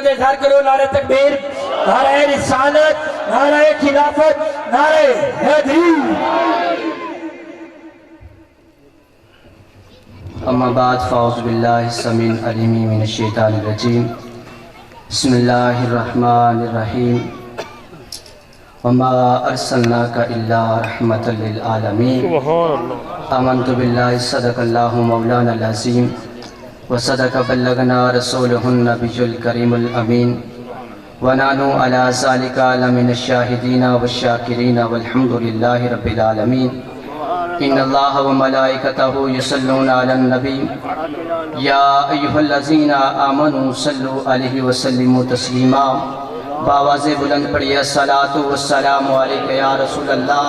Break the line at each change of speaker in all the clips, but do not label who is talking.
بلند اظہار کرو، نعرہ تکبیر، نعرہ رسالت، نعرہ خلافت، نعرہ حیدری۔
اما بعد فاعوذ باللہ السمیع العلیم من الشیطان الرجیم، بسم اللہ الرحمن الرحیم، وما ارسلناک الا رحمۃ للعالمین، آمنت باللہ صدق اللہ مولانا العظیم وصدق بلغنا رسولہ النبی الکریم الامین، ونحن علی ذلک لمن الشاہدین والشاکرین والحمد للہ رب العالمین۔ ان اللہ وملائکتہ یصلون علی النبی یا ایہا الذین آمنوا صلوا علیہ وسلموا تسلیما۔ بآواز بلند پڑھیے الصلاۃ والسلام علیک یا رسول اللہ،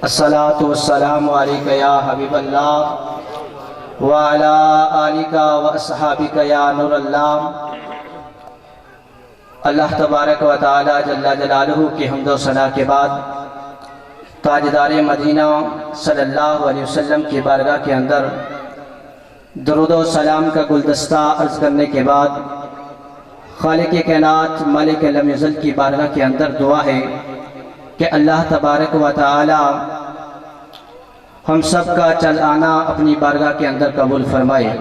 الصلاۃ والسلام علیک یا حبیب اللہ، وعلی آلک واصحابک یا نور اللہ۔ اللہ تبارک و تعالی جل جلالہ کی حمد و ثنا کے بعد تاجدار مدینہ صلی اللہ علیہ وسلم کی بارگاہ کے اندر درود و سلام کا گلدستہ عرض کرنے کے بعد خالق کائنات مالک لم یزل کی بارگاہ کے اندر دعا ہے کہ اللہ تبارک و تعالی ہم سب کا چل آنا اپنی بارگاہ کے اندر قبول فرمائے۔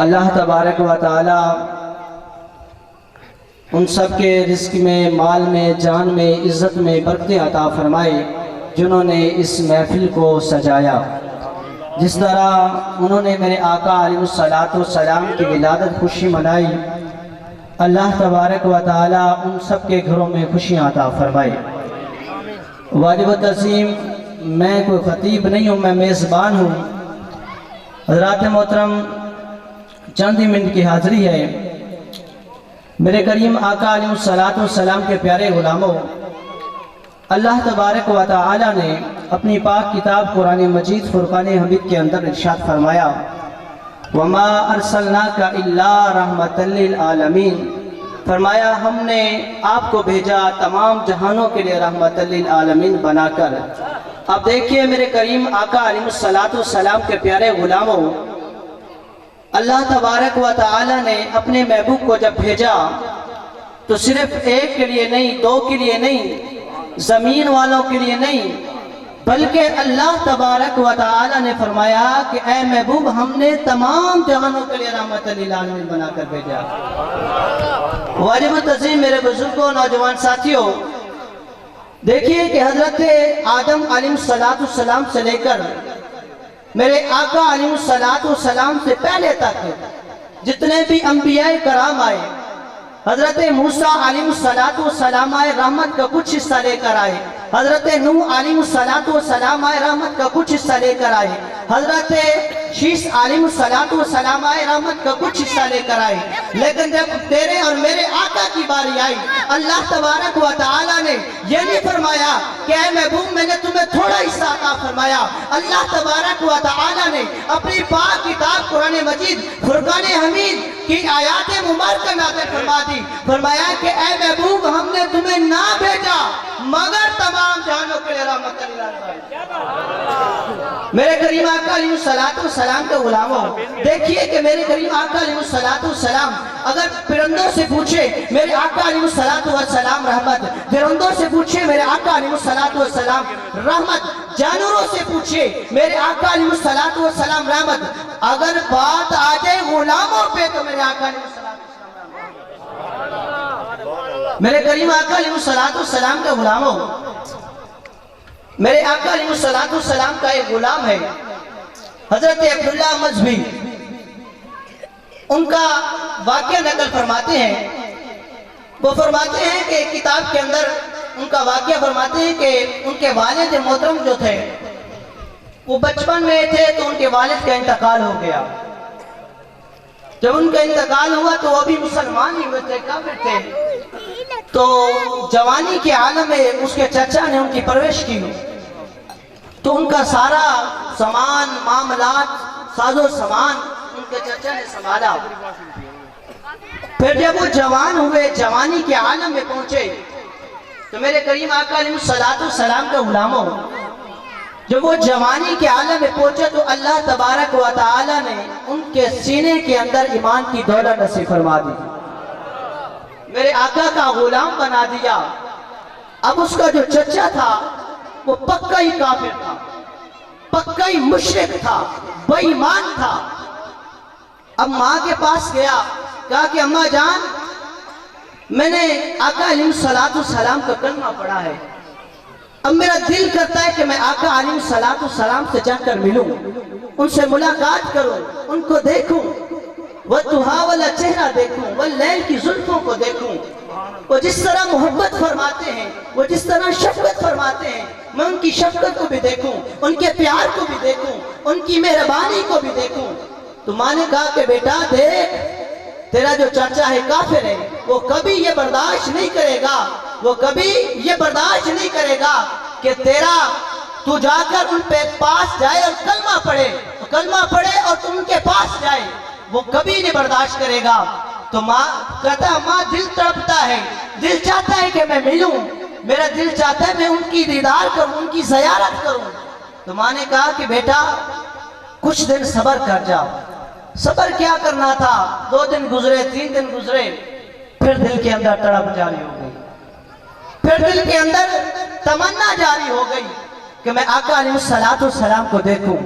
اللہ تبارک و تعالی ان سب کے رزق میں، مال میں، جان میں، عزت میں برکتیں عطا فرمائے جنہوں نے اس محفل کو سجایا۔ جس طرح انہوں نے میرے آقا علیہ السلام کی ولادت خوشی منائی، اللہ تبارک و تعالی ان سب کے گھروں میں خوشیاں عطا فرمائے۔ واجب التعظیم، میں کوئی خطیب نہیں ہوں، میں میزبان ہوں۔ حضرات محترم، چند ہی منٹ کی حاضری ہے۔ میرے کریم آقا علیہ السلام کے پیارے غلاموں، اللہ تبارک و تعالی نے اپنی پاک کتاب قرآن مجید فرقان حمید کے اندر ارشاد فرمایا، وَمَا أَرْسَلْنَاكَ إِلَّا رَحْمَةً لِلْعَالَمِينَ، فرمایا ہم نے آپ کو بھیجا تمام جہانوں کے لیے رحمت للعالمین بنا کر۔ اب دیکھیے میرے کریم آقا علیہ السلام کے پیارے غلاموں، اللہ تبارک و تعالی نے اپنے محبوب کو جب بھیجا تو صرف ایک کے لیے نہیں، دو کے لیے نہیں، زمین والوں کے لیے نہیں، بلکہ اللہ تبارک و تعالی نے فرمایا کہ اے محبوب ہم نے تمام جہانوں کے لیے رحمت للعالمین بنا کر بھیجا۔ واجب التعظیم میرے بزرگوں، نوجوان ساتھیوں، دیکھیے کہ حضرت آدم علیہ السلام سے لے کر میرے آقا علیہ السلام سے پہلے تک جتنے بھی انبیاء کرام آئے، حضرت موسیٰ علیہ السلام آئے، رحمت کا کچھ حصہ لے کر آئے۔ حضرت نوح علیہ السلام آئے، رحمت کا کچھ حصہ لے کر آئے۔ حضرت شیس علیہ السلام آئے، رحمت کا کچھ حصہ لے کر آئے۔ لیکن جب تیرے اور میرے آقا کی باری آئی، اللہ تبارک و تعالی نے یہ نہیں فرمایا کہ اے محبوب میں نے تمہیں تھوڑا حصہ عطا فرمایا۔ اللہ تبارک و تعالی نے اپنی پاک کتاب قرآن مجید فرقان حمید کی آیات مبارکہ نازل فرما دی، فرمایا کہ اے محبوب ہم نے تمہیں نہ بھیجا مگر تمام جہانوں کے لیے رحمت للعالمین۔ میرے کریم آقا علیہ السلام کے غلاموں، دیکھیے کہ میرے کریم آقا علیہ السلام اگر پرندوں سے پوچھے میرے آقا علیہ السلام رحمت، پرندوں سے پوچھے میرے آقا علیہ السلام رحمت، جانوروں سے پوچھے میرے آقا علیہ السلام رحمت، اگر بات آ جائے غلاموں پہ تو میرے آقا علیہ السلام میرے کریم آقا علیہ السلام کے غلاموں، میرے آقا علیہ السلام کا ایک غلام ہے حضرت عبداللہ مجبی، ان کا واقعہ نقل فرماتے ہیں۔ وہ فرماتے ہیں کہ کتاب کے اندر ان کا واقعہ فرماتے ہیں کہ ان کے والد محترم جو تھے وہ بچپن میں تھے تو ان کے والد کا انتقال ہو گیا۔ جب ان کا انتقال ہوا تو وہ بھی مسلمان ہی ہوئے تھے، کافر تھے، تو جوانی کے عالم میں اس کے چچا نے ان کی پرورش کی، تو ان کا سارا سامان، معاملات، ساز و سامان ان کے چچا نے سنبھالا۔ پھر جب وہ جوان ہوئے، جوانی کے عالم میں پہنچے، تو میرے کریم آقا علیہ السلام کے غلاموں، جب وہ جوانی کے عالم میں پہنچے تو اللہ تبارک و تعالی نے ان کے سینے کے اندر ایمان کی دولت نصیب فرما دی، میرے آقا کا غلام بنا دیا۔ اب اس کا جو چچا تھا وہ پکا ہی کافر تھا، پکا ہی مشرک تھا، بے ایمان تھا۔ اب ماں کے پاس گیا، کہا کہ اماں جان، میں نے آقا علیہ السلام کا کلمہ پڑھا ہے، اب میرا دل کرتا ہے کہ میں آقا علیہ السلام سے جا کر ملوں، ان سے ملاقات کروں، ان کو دیکھوں، وہ تہا والا چہرہ دیکھوں، وہ لیل کی زلفوں کو دیکھوں، وہ جس طرح محبت فرماتے ہیں، وہ جس طرح شفقت فرماتے ہیں، میں ان کی شفقت کو بھی دیکھوں، ان کے پیار کو بھی دیکھوں، ان کی مہربانی کو بھی دیکھوں۔ تو ماں نے کہا کہ بیٹا دیکھ، تیرا جو چاچا ہے کافر ہے، وہ کبھی یہ برداشت نہیں کرے گا، وہ کبھی یہ برداشت نہیں کرے گا کہ تو جا کر ان پہ پاس جائے اور کلمہ پڑھے اور تم ان کے پاس جائے، وہ کبھی نہیں برداشت کرے گا۔ تو ماں کہتا ہے ماں دل تڑپتا ہے، دل چاہتا ہے کہ میں ملوں، میرا دل چاہتا ہے میں ان کی دیدار کروں، ان کی زیارت کروں۔ تو ماں نے کہا کہ بیٹا کچھ دن صبر کر جا۔ صبر کیا کرنا تھا، 2 دن گزرے، 3 دن گزرے، پھر دل کے اندر تڑپ جاری ہو گئی، پھر دل کے اندر تمنا جاری ہو گئی کہ میں آقا علیہ السلام کو دیکھوں۔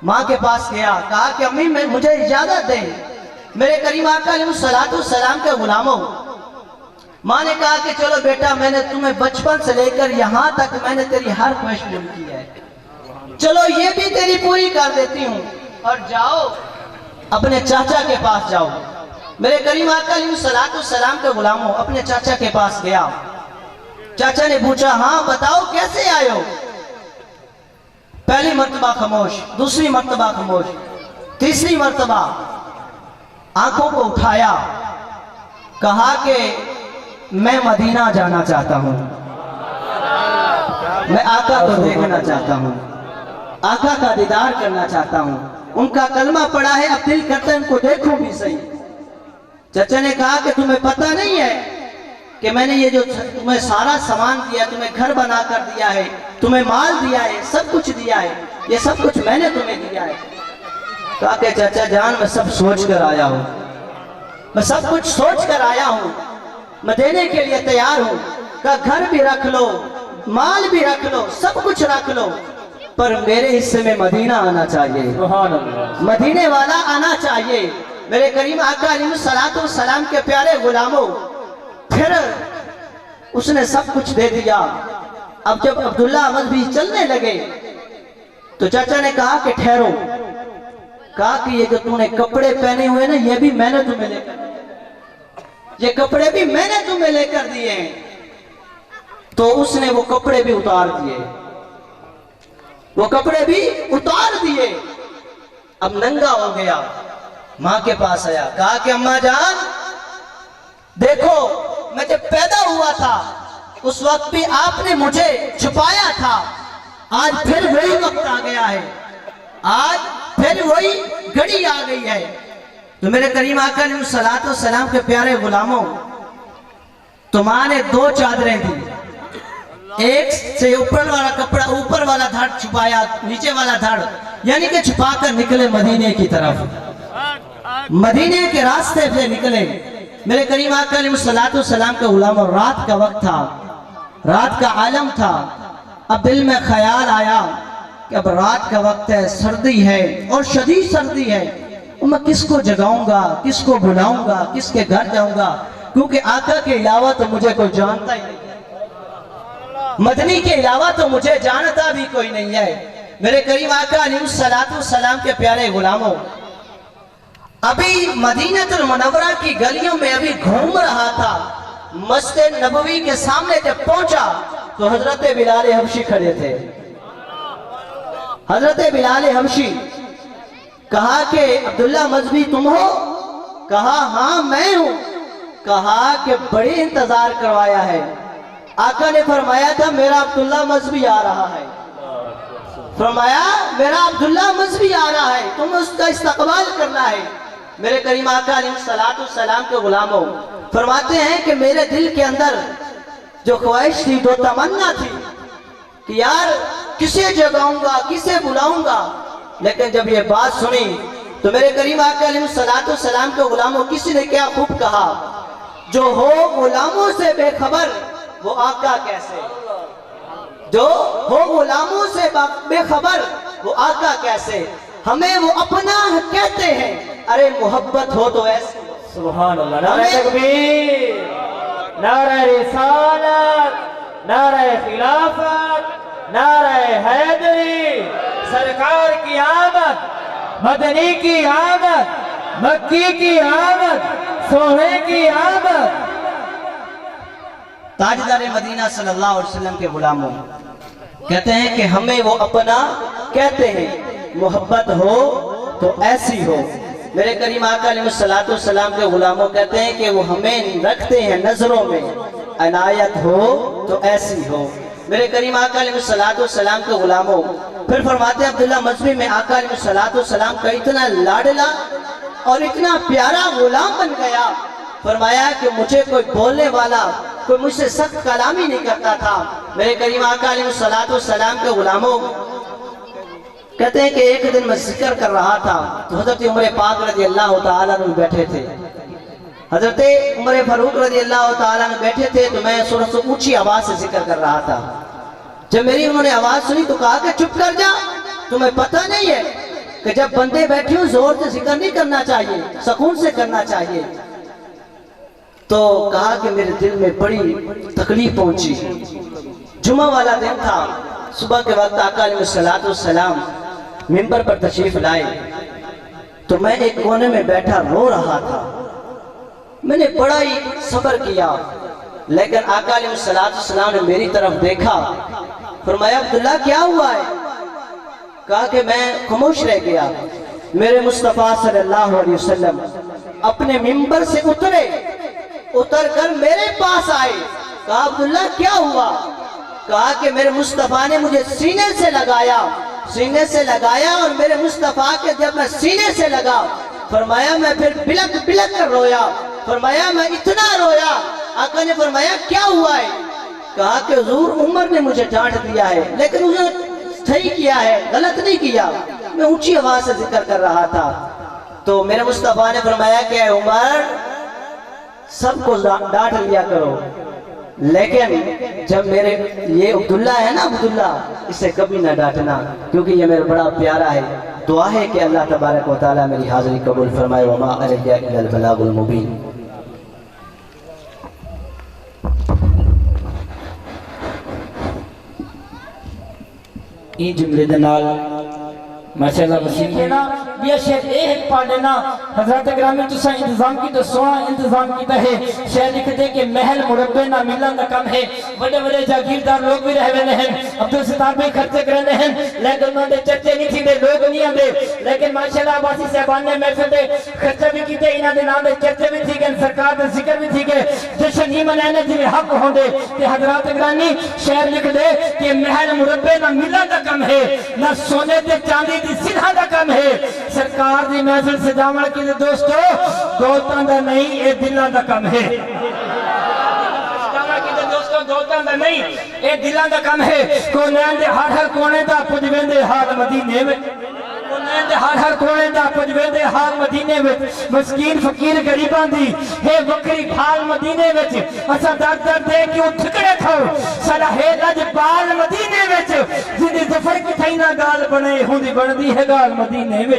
ماں کے پاس گیا، کہا کہ امی مجھے اجازت دیں، میرے کریم آقا علیہ السلام کے غلاموں۔ ماں نے کہا کہ چلو بیٹا، میں نے تمہیں بچپن سے لے کر یہاں تک میں نے تیری ہر خواہش پوری کی ہے، چلو یہ بھی تیری پوری کر دیتی ہوں، اور جاؤ اپنے چاچا کے پاس جاؤ۔ میرے کریم آقا علیہ السلام کے غلاموں اپنے چاچا کے پاس گیا۔ چاچا نے پوچھا ہاں بتاؤ کیسے آئے ہو؟ پہلی مرتبہ خاموش، دوسری مرتبہ خاموش، تیسری مرتبہ آنکھوں کو اٹھایا، کہا کہ میں مدینہ جانا چاہتا ہوں، میں آقا کو دیکھنا چاہتا ہوں، آقا کا دیدار کرنا چاہتا ہوں، ان کا کلمہ پڑھا ہے، اب دل کرتا ہے ان کو دیکھوں بھی صحیح۔ چچا نے کہا کہ تمہیں پتہ نہیں ہے کہ میں نے یہ جو تمہیں سارا سامان دیا، تمہیں گھر بنا کر دیا ہے، تمہیں مال دیا ہے، سب کچھ دیا ہے، یہ سب کچھ میں نے تمہیں دیا ہے؟ کہا کہ چچا جان میں سب سوچ کر آیا ہوں، میں سب کچھ سوچ کر آیا ہوں، میں دینے کے لیے تیار ہوں۔ کہا گھر بھی رکھ لو، مال بھی رکھ لو، سب کچھ رکھ لو، پر میرے حصے میں مدینہ آنا چاہیے، مدینے والا آنا چاہیے۔ میرے کریم آقا علیہ السلام کے پیارے غلاموں، پھر اس نے سب کچھ دے دیا۔ اب جب عبداللہ مذہبی چلنے لگے تو چچا نے کہا کہ ٹھہرو، کہا کہ یہ جو تم نے کپڑے پہنے ہوئے نا، یہ بھی میں نے تمہیں لے کر دیے، یہ کپڑے بھی میں نے تمہیں لے کر دیے ہیں۔ تو اس نے وہ کپڑے بھی اتار دیے، وہ کپڑے بھی اتار دیے، اب ننگا ہو گیا۔ ماں کے پاس آیا، کہا کہ اماں جان دیکھو، میں جب پیدا ہوا تھا اس وقت بھی آپ نے مجھے چھپایا تھا، آج پھر وہی وقت آ گیا ہے، آج پھر وہی گھڑی آ گئی ہے۔ تو میرے کریم آقا علیہ السلام کے پیارے غلاموں، تمہارے 2 چادریں دی، ایک سے اوپر والا کپڑا، اوپر والا دھڑ چھپایا، نیچے والا دھڑ، یعنی کہ چھپا کر نکلے مدینے کی طرف، مدینے کے راستے سے نکلے۔ میرے کریم آقا علیہ السلام کے غلاموں، رات کا وقت تھا، رات کا عالم تھا۔ اب دل میں خیال آیا کہ اب رات کا وقت ہے، سردی ہے اور شدید سردی ہے، میں کس کو جگاؤں گا، کس کو بلاؤں گا، کس کے گھر جاؤں گا، کیونکہ آقا کے علاوہ تو مجھے کوئی جانتا ہی نہیں، مدنی کے علاوہ تو مجھے جانتا بھی کوئی نہیں ہے۔ میرے کریم آقا علیہ السلام کے پیارے غلاموں، ابھی مدینہ المنورہ کی گلیوں میں ابھی گھوم رہا تھا، مسجد نبوی کے سامنے جب پہنچا تو حضرت بلال حبشی کھڑے تھے۔ حضرت بلال حبشی، کہا کہ عبداللہ مذہبی تم ہو؟ کہا ہاں میں ہوں۔ کہا کہ بڑی انتظار کروایا ہے، آقا نے فرمایا تھا میرا عبداللہ مذہبی آ رہا ہے، فرمایا میرا عبداللہ مذہبی آ رہا ہے، تم اس کا استقبال کرنا ہے۔ میرے کریم آقا علیہ السلام کے غلاموں فرماتے ہیں کہ میرے دل کے اندر جو خواہش تھی، جو تمنا تھی کہ یار کسے جگاؤں گا, کسے بلاؤں گا. لیکن جب یہ بات سنی تو میرے کریم آقا علیہ السلام کے غلاموں کسی نے کیا خوب کہا, جو ہو غلاموں سے بے خبر وہ آقا کیسے, جو ہو غلاموں سے بے خبر وہ آقا کیسے, ہمیں وہ اپنا کہتے ہیں, ارے محبت ہو تو ایسے.
سبحان اللہ. نعرہ تکبیر, نعرہ رسالت, نعرہ خلافت, نعرہ حیدری, سرکار کی آمد, مدنی کی آمد, مکی کی آمد, سونے کی آمد.
تاجدار مدینہ صلی اللہ علیہ وسلم کے غلاموں کہتے ہیں کہ ہمیں وہ اپنا کہتے ہیں, محبت ہو تو ایسی ہو. میرے کریم آقا علیہ السلام کے غلاموں کہتے ہیں کہ وہ ہمیں رکھتے ہیں نظروں میں, عنایت ہو تو ایسی ہو. میرے کریم آقا علیہ السلام کے غلاموں پھر فرماتے ہیں عبداللہ مذہبی میں آقا علیہ السلام کا اتنا لاڈلا اور اتنا پیارا غلام بن گیا, فرمایا کہ مجھے کوئی بولنے والا, کوئی مجھ سے سخت کلامی نہیں کرتا تھا. میرے کریم آقا علیہ السلام کے غلاموں کہتے ہیں کہ ایک دن میں ذکر کر رہا تھا تو حضرت عمر پاک رضی اللہ تعالیٰ عنہ بیٹھے تھے. حضرت عمر فاروق رضی اللہ تعالیٰ عنہ بیٹھے تھے تو میں تھوڑا سا اونچی آواز سے ذکر کر رہا تھا. جب میری انہوں نے آواز سنی تو کہا کہ چپ کر جا, تمہیں پتہ نہیں ہے کہ جب بندے بیٹھے ہوں زور سے ذکر نہیں کرنا چاہیے, سکون سے کرنا چاہیے. تو کہا کہ میرے دل میں بڑی تکلیف پہنچی. جمعہ والا دن تھا, صبح کے وقت آقا علیہ السلام منبر پر تشریف لائے تو میں ایک کونے میں بیٹھا رو رہا تھا. میں نے بڑا ہی صبر کیا, لیکن آقا علیہ السلام نے میری طرف دیکھا, فرمایا عبداللہ کیا ہوا ہے؟ کہا کہ میں خاموش رہ گیا. میرے مصطفیٰ صلی اللہ علیہ وسلم اپنے منبر سے اتر کر میرے پاس آئے. کہا عبداللہ کیا ہوا؟ کہا کہ میرے مصطفیٰ نے مجھے سینے سے لگایا اور میرے مصطفیٰ کے جب میں سینے سے لگا, فرمایا میں پھر بلک کر رویا. فرمایا میں اتنا رویا, آقا نے فرمایا کیا ہوا ہے؟ کہا کہ حضور عمر نے مجھے ڈانٹ دیا ہے, لیکن اس نے صحیح کیا ہے, غلط نہیں کیا. میں اونچی آواز سے ذکر کر رہا تھا. تو میرے مصطفیٰ نے فرمایا کہ اے عمر, سب کو ڈانٹ لیا کرو, لیکن جب میرے یہ عبداللہ ہے نا, عبداللہ, اسے کبھی نہ ڈانٹنا, کیونکہ یہ میرا بڑا پیارا ہے. دعا ہے کہ اللہ تبارک و تعالیٰ میری حاضری قبول فرمائے. وما علیہ الا البلاغ المبین.
این جملے دنال ماشاءاللہ وسیم ہے نا, یہ شہر ایک پاڑنا حضرت گرامی تو سا انتظام کی تو سونا انتظام کی ہے. شہر لکھ دے کہ محل مربع نہ ملن نہ کم ہے, بڑے بڑے جاگیردار لوگ بھی رہے ہوئے ہیں, عبدالستار بھی خرچے کرنے ہیں, لیکن انہوں نے چرچے نہیں تھی دے, لوگ نہیں آدھے, لیکن ماشاءاللہ عباسی صاحبان نے محفل دے خرچے بھی کی دے, انہوں نے نام دے چرچے بھی تھی گئے, سرکار دے ذکر بھی تھی گئے, جشن ہی منانے جی حق ہوں دے. کہ حضرات گرانی شہر لکھ دے کہ محل مربع نہ ملن نہ کم ہے, نہ سونے تے چاندی دی سدھا دا کم ہے. سرکار دی محفل سجاوڑ کی دوستو دولتاں دا نہیں, اے دلاں دا کم ہے. سجاوڑ کی دوستو دولتاں دا نہیں, اے دلاں دا کم ہے. کونین دے ہر کونے دا پجوین دے حال مدینے میں, کونین دے ہر کونے دا پجوین دے حال مدینے میں, مسکین فقیر غریبان دی ہے وکری بھال مدینے میں. اسا در دے کیوں ٹھکڑے تھو سارا ہے لج بال مدینے میں, جنہیں ظفر کی تھائینا گال بنے ہوندی بڑھدی ہے گال مدینے میں,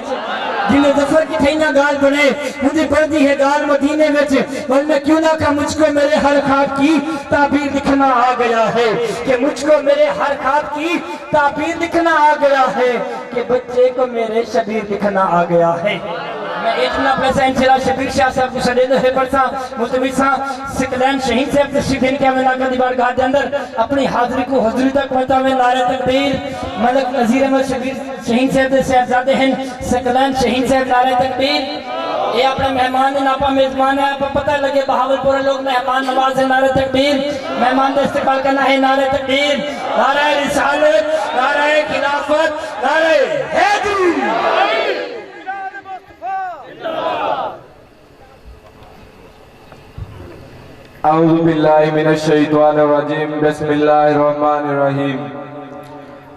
جنہیں ظفر کی تھائینا گال بنے ہوندی بڑھدی ہے گال مدینے میں. بل میں کیوں نہ کہا مجھ کو میرے ہر خواب کی تعبیر دکھنا آ گیا ہے, کہ مجھ کو میرے ہر خواب کی تعبیر دکھنا آ گیا ہے, کہ بچے کو میرے شبیر دکھنا آ گیا ہے. میں اتنا پیسہ انشاءاللہ شبیر شاہ صاحب کو سلیدہ ہے پڑھتا مستوی صاحب سکلین شہید صاحب تشریف ان کے ہمیں لاکہ دی بارگاہ دے اندر اپنی حاضری کو حضوری تک پہنچا ہوئے. نعرہ تکبیر. ملک نظیر احمد شبیر شہید صاحب دے صاحبزادے ہیں سکلین شہید صاحب. نعرہ تکبیر. یہ اپنے مہمان ہیں, ناپا میزبان ہے, آپ پتہ لگے بہاولپور لوگ مہمان نواز ہیں. نعرہ تکبیر. مہمان کا استقبال کرنا ہے. نعرہ تکبیر. نعرہ رسالت, نعرہ خلافت, نعرہ حیدری.
اعوذ باللہ من الشیطان الرجیم. بسم اللہ الرحمن الرحیم.